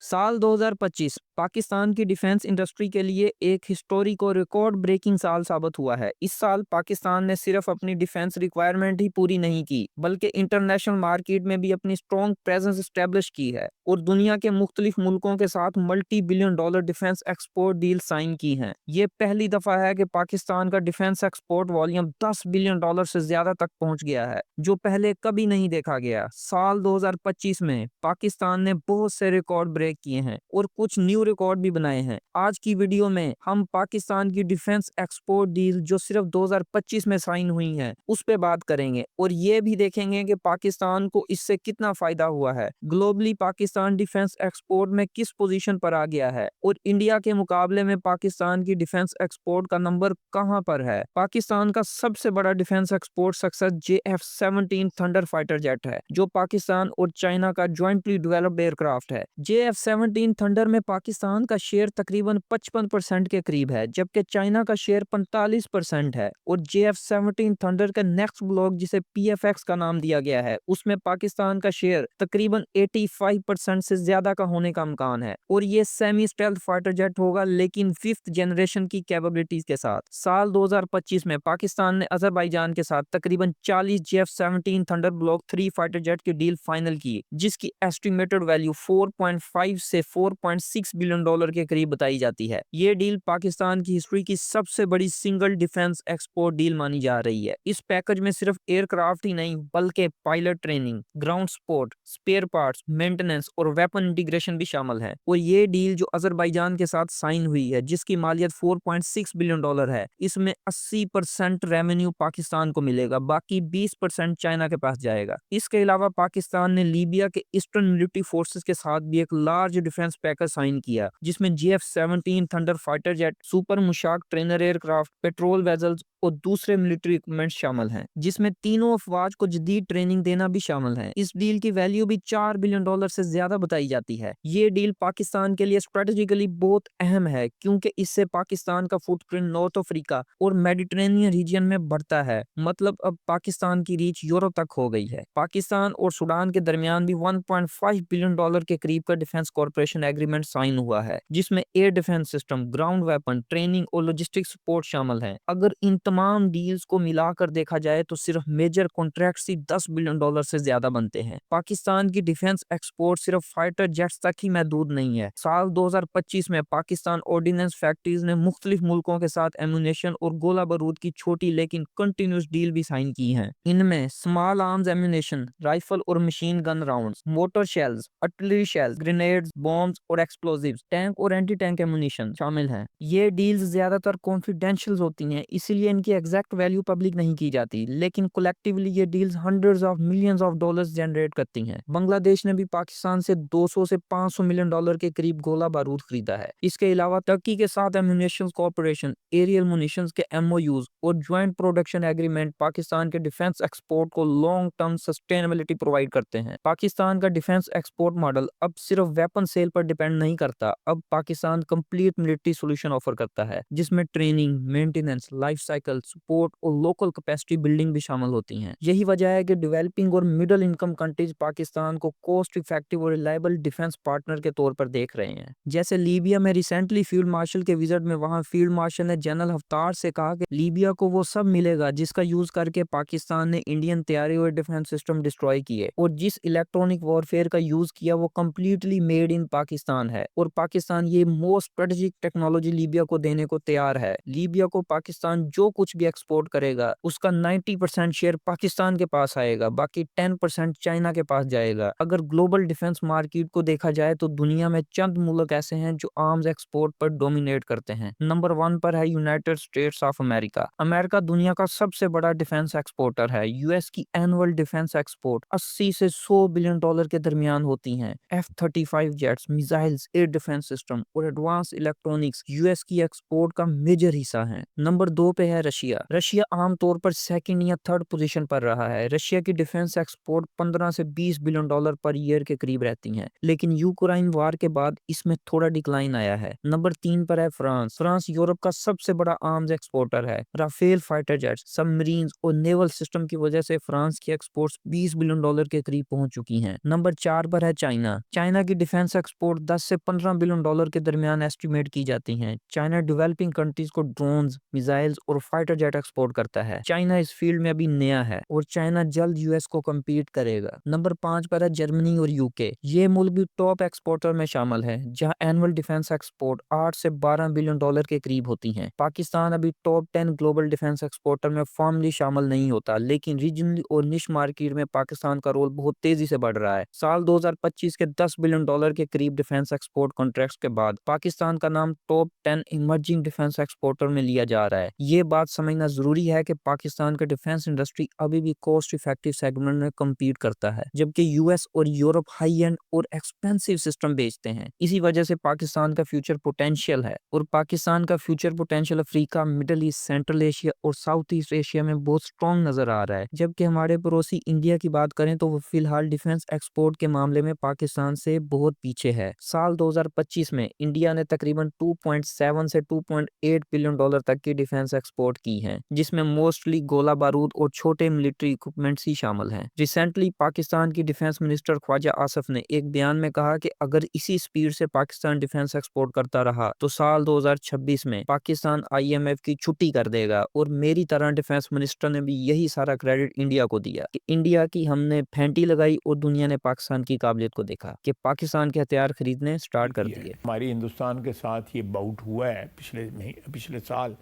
साल 2025 पाकिस्तान की defence industry के लिए एक हिस्टोरिक और रिकॉर्ड ब्रेकिंग साल साबित हुआ है। इस साल पाकिस्तान ने सिर्फ अपनी डिफेंस रिक्वायरमेंट ही पूरी नहीं की, बल्कि इंटरनेशनल मार्केट में भी अपनी स्ट्रॉन्ग प्रेजेंस एस्टेब्लिश की है और दुनिया के मुख्तलिफ मुल्कों के साथ multi billion dollar defence export deal sign की हैं। ये पहली दफा है कि पाकिस्तान का defence export volume 10 billion dollar से ज्यादा तक पहुंच गया है, जो पहले कभी नहीं देखा गया। साल 2025 में पाकिस्तान ने बहुत से रिकॉर्ड ब्रेक किए हैं और कुछ न्यू रिकॉर्ड भी बनाए हैं। आज की वीडियो में हम पाकिस्तान की डिफेंस एक्सपोर्ट डील जो सिर्फ 2025 में साइन हुई है उस पे बात करेंगे और ये भी देखेंगे कि पाकिस्तान को इससे कितना फायदा हुआ है। ग्लोबली पाकिस्तान डिफेंस एक्सपोर्ट में किस पोजीशन पर आ गया है और इंडिया के मुकाबले में पाकिस्तान की डिफेंस एक्सपोर्ट का नंबर कहां पर है। पाकिस्तान का सबसे बड़ा defence export success JF-17 thunder fighter jet है, जो पाकिस्तान और चाइना का ज्वाइंटली डेवलप्ड एयरक्राफ्ट है। JF-17 थंडर में पाकिस्तान का शेयर तकरीबन 55% के करीब है, जबकि चाइना का शेयर 45% है। और JF-17 थंडर का नेक्स्ट ब्लॉक, जिसे PFX का नाम दिया गया है, उसमें पाकिस्तान का शेयर तकरीबन 85% से ज्यादा का होने का इम्कान है। और ये सेमी स्टेल्थ फाइटर जेट होगा, लेकिन 5th जनरेशन की कैपेबिलिटीज के साथ। साल 2025 में पाकिस्तान ने अजरबैजान के साथ तकरीबन 40 JF-17 thunder block 3 fighter jet की डील फाइनल की, जिसकी एस्टिमेटेड वैल्यू 4.5 से 4.6 बिलियन डॉलर के करीब बताई जाती है। ये डील पाकिस्तान की हिस्ट्री की सबसे बड़ी सिंगल डिफेंस एक्सपोर्ट डील मानी जा रही है। इस पैकेज में सिर्फ एयरक्राफ्ट ही नहीं, बल्कि pilot training, ground support, spare parts, maintenance और वेपन इंटीग्रेशन भी शामिल है। और ये डील जो अजरबैजान के साथ साइन हुई है, जिसकी मालियत 4.6 बिलियन डॉलर है, इसमें 80% रेवेन्यू पाकिस्तान को मिलेगा, बाकी 20% चाइना के पास जाएगा। इसके अलावा पाकिस्तान ने लीबिया के ईस्टर्न मिलिट्री फोर्सेस के साथ भी एक लार्ज डिफेंस पैकेज साइन किया, जिसमें JF-17 thunder fighter jet, super Mushshak trainer aircraft, patrol vessels और दूसरे मिलिट्री इक्विपमेंट शामिल हैं, जिसमें तीनों अफवाज को जदीद ट्रेनिंग देना भी शामिल है। इस डील की वैल्यू भी 4 बिलियन डॉलर से ज्यादा बताई जाती है। ये डील पाकिस्तान के लिए स्ट्रेटेजिकली बहुत अहम है, क्योंकि इससे पाकिस्तान का फुटप्रिंट नॉर्थ अफ्रीका और मेडिटेरेनियन रीजन में बढ़ता है। मतलब अब पाकिस्तान की रीच यूरोप तक हो गई है। पाकिस्तान और सूडान के दरमियान भी 1.5 बिलियन डॉलर के करीब का डिफेंस कॉर्पोरेशन एग्रीमेंट साइन हुआ है, जिसमें air defence system, ground weapon, training और लॉजिस्टिक सपोर्ट शामिल है। अगर इन तमाम डील्स को मिलाकर देखा जाए तो सिर्फ मेजर कॉन्ट्रैक्ट्स ही 10 बिलियन डॉलर से ज्यादा बनते हैं। पाकिस्तान की डिफेंस एक्सपोर्ट सिर्फ फाइटर जेट्स तक ही महदूद नहीं है। साल 2025 में पाकिस्तान ऑर्डिनेंस फैक्ट्रीज ने मुख्तलिफ मुल्कों के साथ एम्यूनेशन और गोला बारूद की छोटी लेकिन कंटिन्यूस डील भी साइन की हैं। इनमें स्मॉल आर्म्स एम्यूनेशन, राइफल और machine gun rounds, motor shells, artillery shells, grenades, bombs और एक्सप्लोजिव्स, टैंक और एंटी टैंक एम्यूनेशन शामिल हैं। ये डील्स ज्यादातर कॉन्फिडेंशियल होती हैं, इसीलिए इनकी एग्जैक्ट वैल्यू पब्लिक नहीं की जाती, लेकिन कलेक्टिवली ये deals hundreds of millions of dollars generate करती हैं। बांग्लादेश ने भी पाकिस्तान से 200 से 500 मिलियन डॉलर के करीब गोला बारूद खरीदा है। इसके अलावा टर्की के साथ एम्यूनेशन कॉर्पोरेशन, एरियल मुनिशंस के MOUs और ज्वाइंट प्रोडक्शन एग्रीमेंट पाकिस्तान के डिफेंस एक्सपोर्ट को लॉन्ग टर्म सस्टेनेबिलिटी प्रोवाइड करते हैं। पाकिस्तान का डिफेंस एक्सपोर्ट मॉडल अब सिर्फ वेपन सेल पर डिपेंड नहीं करता। अब Pakistan complete military solution offer करता है, जिसमें training, maintenance, life cycle support और लोकल कैपेसिटी बिल्डिंग भी शामिल होती हैं। यही वजह है कि डेवलपिंग और मिडिल इनकम कंट्रीज पाकिस्तान को कॉस्ट इफेक्टिव और रिलायबल डिफेंस पार्टनर के तौर पर देख रहे हैं। जैसे लीबिया में रिसेंटली फील्ड मार्शल के विजिट में वहां फील्ड मार्शल ने जनरल हफ्तार से कहा कि लीबिया को वो सब मिलेगा जिसका यूज करके पाकिस्तान ने इंडियन तैयारी और डिफेंस सिस्टम डिस्ट्रॉय किए, और जिस इलेक्ट्रॉनिक वॉरफेयर का यूज किया वो कंप्लीटली मेड इन पाकिस्तान है। और पाकिस्तान ये मोस्ट स्ट्रेटेजिक टेक्नोलॉजी लीबिया को देने को तैयार है। लीबिया को पाकिस्तान जो कुछ भी एक्सपोर्ट करेगा उसका 90% शेयर पाकिस्तान के पास आएगा, बाकी 10% चाइना के पास जाएगा। अगर ग्लोबल डिफेंस मार्केट को देखा जाए तो दुनिया में चंद मुल्क ऐसे हैं जो आर्म्स एक्सपोर्ट पर डोमिनेट करते हैं। नंबर 1 पर है United states of America. America दुनिया का सबसे बड़ा डिफेंस एक्सपोर्टर है। यूएस की एनुअल डिफेंस एक्सपोर्ट 80 से 100 बिलियन डॉलर के दरमियान होती हैं। F-35 jets, missiles, air defence system और एडवांस इलेक्ट्रॉनिक्स यूएस की एक्सपोर्ट का मेजर हिस्सा है। नंबर 2 पे है रशिया। रशिया आमतौर पर सेकंड या थर्ड पोजीशन पर रहा है। रशिया की डिफेंस एक्सपोर्ट 15 से 20 बिलियन डॉलर पर ईयर के करीब रहती हैं, लेकिन यूक्रेन वार के बाद इसमें थोड़ा डिक्लाइन आया है। नंबर 3 पर है फ्रांस। फ्रांस यूरोप का सबसे बड़ा आर्म्स एक्सपोर्टर है। राफेल फाइटर जेट्स, सबमरीन्स और नेवल सिस्टम की वजह से फ्रांस की एक्सपोर्ट्स 20 बिलियन डॉलर के करीब पहुंच चुकी हैं। नंबर 4 पर है चाइना। चाइना की डिफेंस एक्सपोर्ट 10 से 15 बिलियन डॉलर के दरमियान एस्टिमेट की जाती हैं। चाइना डेवलपिंग कंट्रीज को ड्रोन्स, मिसाइल्स और फाइटर जेट एक्सपोर्ट करता है। चाइना इस फील्ड में अभी नया है और चाइना जल्द यूएस को कम्पीट करेगा। नंबर 5 पर है जर्मनी और यूके। ये मुल्क भी टॉप एक्सपोर्टर में शामिल है, जहां एनुअल डिफेंस एक्सपोर्ट 8 से 12 बिलियन डॉलर के करीब होती हैं। पाकिस्तान अभी टॉप 10 ग्लोबल डिफेंस एक्सपोर्टर में फॉर्मली शामिल नहीं होता, लेकिन रीजनली और निश मार्केट में पाकिस्तान का रोल बहुत तेजी से बढ़ रहा है। साल 2025 के 10 बिलियन डॉलर के करीब डिफेंस एक्सपोर्ट कॉन्ट्रैक्ट्स के बाद पाकिस्तान का नाम टॉप 10 इमर्जिंग डिफेंस एक्सपोर्टर में लिया जा रहा है। ये बात समझना जरूरी है कि पाकिस्तान का डिफेंस इंडस्ट्री अभी भी कॉस्ट इफेक्टिव सेगमेंट में कम्पीट करता है, जबकि यूएस और यूरोप हाई एंड और एक्सपेंसिव सिस्टम बेचते हैं। इसी वजह से पाकिस्तान का फ्यूचर पोटेंशियल है, और पाकिस्तान का future potential Africa, middle east, central Asia और साउथ ईस्ट एशिया में बहुत स्ट्रॉन्ग नजर आ रहा है। जबकि हमारे पड़ोसी इंडिया की बात करें तो वो फिलहाल डिफेंस एक्सपोर्ट के मामले में पाकिस्तान से बहुत पीछे है। साल 2025 में इंडिया ने तकरीबन 2.7 से 2.8 बिलियन डॉलर तक की डिफेंस एक्सपोर्ट की है, जिसमें मोस्टली गोला बारूद और छोटे मिलिट्री इक्विपमेंट्स ही शामिल हैं। रिसेंटली पाकिस्तान की डिफेंस मिनिस्टर ख्वाजा आसिफ ने एक बयान में कहा कि अगर इसी स्पीड से पाकिस्तान डिफेंस एक्सपोर्ट करता रहा तो साल 2026 में पाकिस्तान आईएमएफ की छुट्टी कर देगा। और मेरी तरह डिफेंस मिनिस्टर ने भी यही सारा क्रेडिट इंडिया को दिया कि इंडिया की हमने फेंटी लगाई और दुनिया ने पाकिस्तान की काबिलियत को देखा कि पाकिस्तान के हथियार खरीदने स्टार्ट कर दिए। हमारी हिंदुस्तान के साथ ये बाउट हुआ है पिछले साल,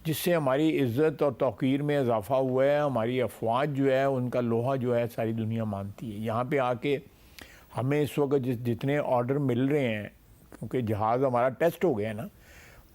जिससे हमारी इज़्ज़त और तौक़ीर में इजाफ़ा हुआ है। हमारी अफवाज जो है उनका लोहा जो है सारी दुनिया मानती है। यहाँ पे आके हमें इस वक्त जितने ऑर्डर मिल रहे हैं, क्योंकि जहाज़ हमारा टेस्ट हो गया है ना,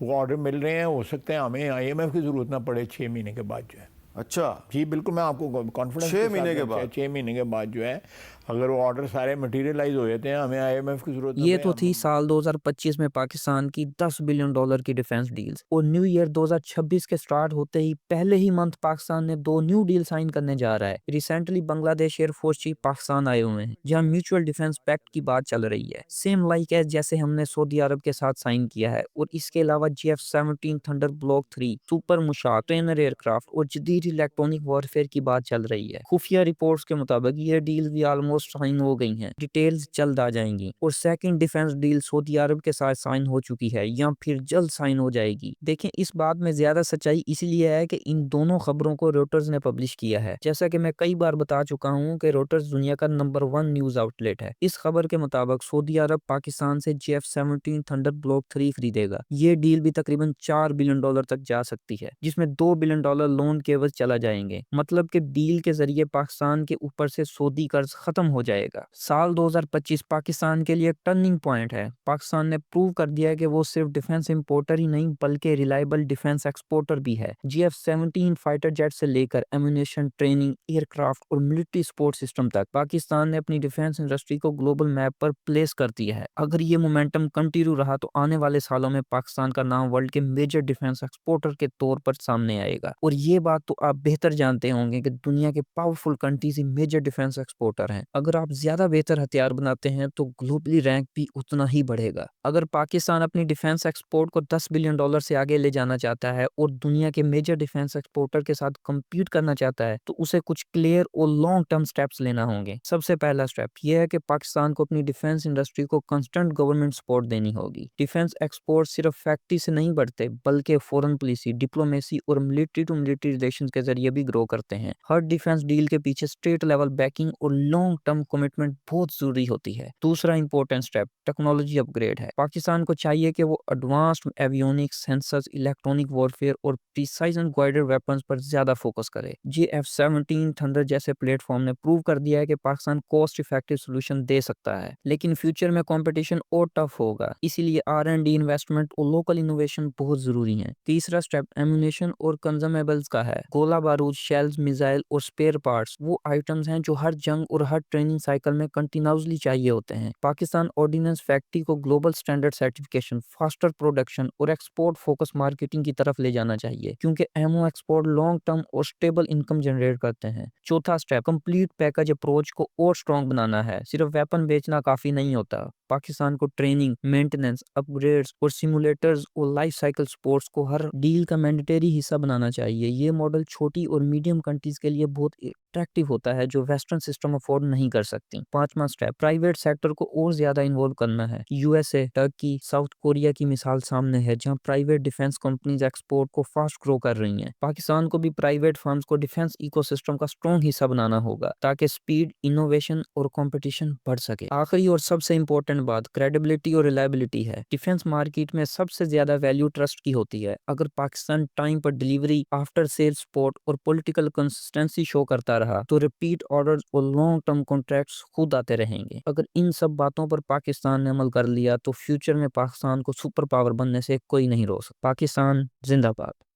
वो ऑर्डर मिल रहे हैं। हो सकता है हमें आईएमएफ की ज़रूरत ना पड़े 6 महीने के बाद जो है। अच्छा जी बिल्कुल, मैं आपको कॉन्फिडेंस 6 महीने के बाद 6 महीने के बाद जो है, अगर वो ऑर्डर सारे मटेरियलाइज हो जाते हैं, हमें आईएमएफ की जरूरत ये तो थी साल 2025 में पाकिस्तान की 10 बिलियन डॉलर की डिफेंस डील्स। और न्यू ईयर 2026 के स्टार्ट होते ही पहले ही मंथ पाकिस्तान ने 2 न्यू डील साइन करने जा रहा है। Recently Bangladesh air force chief Pakistan आए हुए हैं, जहां म्यूचुअल डिफेंस पैक्ट की बात चल रही है, सेम लाइक एज जैसे हमने सऊदी अरब के साथ साइन किया है। और इसके अलावा GF-17 thunder block 3 super Mushshak trainer aircraft और जदीद इलेक्ट्रॉनिक वॉरफेयर की बात चल रही है। खुफिया रिपोर्ट्स के मुताबिक ये डील भी ऑलमोस्ट साइन हो गई हैं, डिटेल्स जल्द आ जाएंगी। और सेकंड डिफेंस डील सऊदी अरब के साथ साइन हो चुकी है या फिर जल्द साइन हो जाएगी। देखें, इस बात में ज्यादा सच्चाई इसलिए है कि इन दोनों खबरों को रॉयटर्स ने पब्लिश किया है। जैसा कि मैं कई बार बता चुका हूं कि रॉयटर्स दुनिया का नंबर 1 न्यूज आउटलेट है। इस खबर के मुताबिक सऊदी अरब पाकिस्तान से GF-17 थंडर ब्लॉक 3 खरीदेगा। ये डील भी तकरीबन 4 बिलियन डॉलर तक जा सकती है, जिसमें 2 बिलियन डॉलर लोन के एवज चला जाएंगे। मतलब कि डील के जरिए पाकिस्तान के ऊपर से सऊदी कर्ज खत्म हो जाएगा। साल 2025 पाकिस्तान के लिए एक टर्निंग पॉइंट है। पाकिस्तान ने प्रूव कर दिया है कि वो सिर्फ डिफेंस इंपोर्टर ही नहीं बल्कि रिलायबल डिफेंस एक्सपोर्टर भी है। GF-17 फाइटर जेट से लेकर एम्यूनेशन, ट्रेनिंग, एयरक्राफ्ट और मिलिट्री सपोर्ट सिस्टम तक पाकिस्तान ने अपनी डिफेंस इंडस्ट्री को ग्लोबल मैप पर प्लेस कर दिया है। अगर ये मोमेंटम कंटिन्यू रहा तो आने वाले सालों में पाकिस्तान का नाम वर्ल्ड के मेजर डिफेंस एक्सपोर्टर के तौर पर सामने आएगा। और ये बात तो आप बेहतर जानते होंगे कि दुनिया के पावरफुल कंट्रीज ही मेजर डिफेंस एक्सपोर्टर हैं। अगर आप ज्यादा बेहतर हथियार बनाते हैं तो ग्लोबली रैंक भी उतना ही बढ़ेगा। अगर पाकिस्तान अपनी डिफेंस एक्सपोर्ट को 10 बिलियन डॉलर से आगे ले जाना चाहता है और दुनिया के मेजर डिफेंस एक्सपोर्टर के साथ कम्पीट करना चाहता है तो उसे कुछ क्लियर और लॉन्ग टर्म स्टेप्स लेना होंगे। सबसे पहला स्टेप यह है कि पाकिस्तान को अपनी डिफेंस इंडस्ट्री को कंस्टेंट गवर्नमेंट सपोर्ट देनी होगी। डिफेंस एक्सपोर्ट सिर्फ फैक्ट्री से नहीं बढ़ते बल्कि फॉरेन पॉलिसी, डिप्लोमेसी और मिलिट्री टू मिलिट्री रिलेशंस के जरिए भी ग्रो करते हैं। हर डिफेंस डील के पीछे स्टेट लेवल बैकिंग और लॉन्ग टर्म कमिटमेंट बहुत जरूरी होती है। दूसरा इंपॉर्टेंट स्टेप टेक्नोलॉजी अपग्रेड है। पाकिस्तान को चाहिए कि वो advanced avionics, sensors, electronic warfare और प्रिसाइजन गाइडेड वेपन्स पर ज्यादा फोकस करे। GF-17 थंडर जैसे प्लेटफॉर्म ने प्रूव कर दिया है कि पाकिस्तान कॉस्ट इफेक्टिव सोल्यूशन दे सकता है, लेकिन फ्यूचर में कंपटीशन और टफ होगा। इसीलिए R&D इन्वेस्टमेंट और लोकल इनोवेशन बहुत जरूरी है। तीसरा स्टेप एम्यूनेशन और कंज्यूमेबल्स का है। गोला बारूद, शेल्स, मिसाइल और स्पेयर पार्ट्स वो आइटम्स हैं जो हर जंग और हर ट्रेनिंग साइकिल में कंटिन्यूअसली चाहिए होते हैं। पाकिस्तान ऑर्डिनेंस फैक्ट्री को global standard certification, faster production और एक्सपोर्ट फोकस मार्केटिंग की तरफ ले जाना चाहिए, क्योंकि एमओ एक्सपोर्ट लॉन्ग टर्म और स्टेबल इनकम जनरेट करते हैं। चौथा स्टेप कंप्लीट पैकेज अप्रोच को और स्ट्रॉन्ग बनाना है। सिर्फ वेपन बेचना काफी नहीं होता, पाकिस्तान को ट्रेनिंग, मेंटेनेंस, अपग्रेड्स और सिमुलेटर्स और लाइफ साइकिल सपोर्ट्स को हर डील का मैंडेटरी हिस्सा बनाना चाहिए। ये मॉडल छोटी और मीडियम कंट्रीज के लिए बहुत अट्रैक्टिव होता है जो वेस्टर्न सिस्टम अफोर्ड नहीं कर सकती। 5वां स्टेप, प्राइवेट सेक्टर को और ज्यादा इन्वॉल्व करना है। यूएसए, टर्की, साउथ कोरिया की मिसाल सामने है जहां प्राइवेट डिफेंस कंपनीज एक्सपोर्ट को फास्ट ग्रो कर रही हैं। पाकिस्तान को भी प्राइवेट फर्म्स को डिफेंस इकोसिस्टम का स्ट्रॉन्ग हिस्सा बनाना होगा ताकि स्पीड, इनोवेशन और कंपटीशन बढ़ सके। आखिरी और सबसे इंपॉर्टेंट बात क्रेडिबिलिटी और रिलायबिलिटी है। डिफेंस मार्केट में सबसे ज्यादा वैल्यू ट्रस्ट की होती है। अगर पाकिस्तान टाइम पर डिलीवरी, आफ्टर सेल सपोर्ट और पॉलिटिकल कंसिस्टेंसी शो करता रहा तो रिपीट ऑर्डर्स और लॉन्ग टर्म कॉन्ट्रैक्ट्स खुद आते रहेंगे। अगर इन सब बातों पर पाकिस्तान ने अमल कर लिया तो फ्यूचर में पाकिस्तान को सुपर पावर बनने से कोई नहीं रोक सकता। पाकिस्तान जिंदाबाद।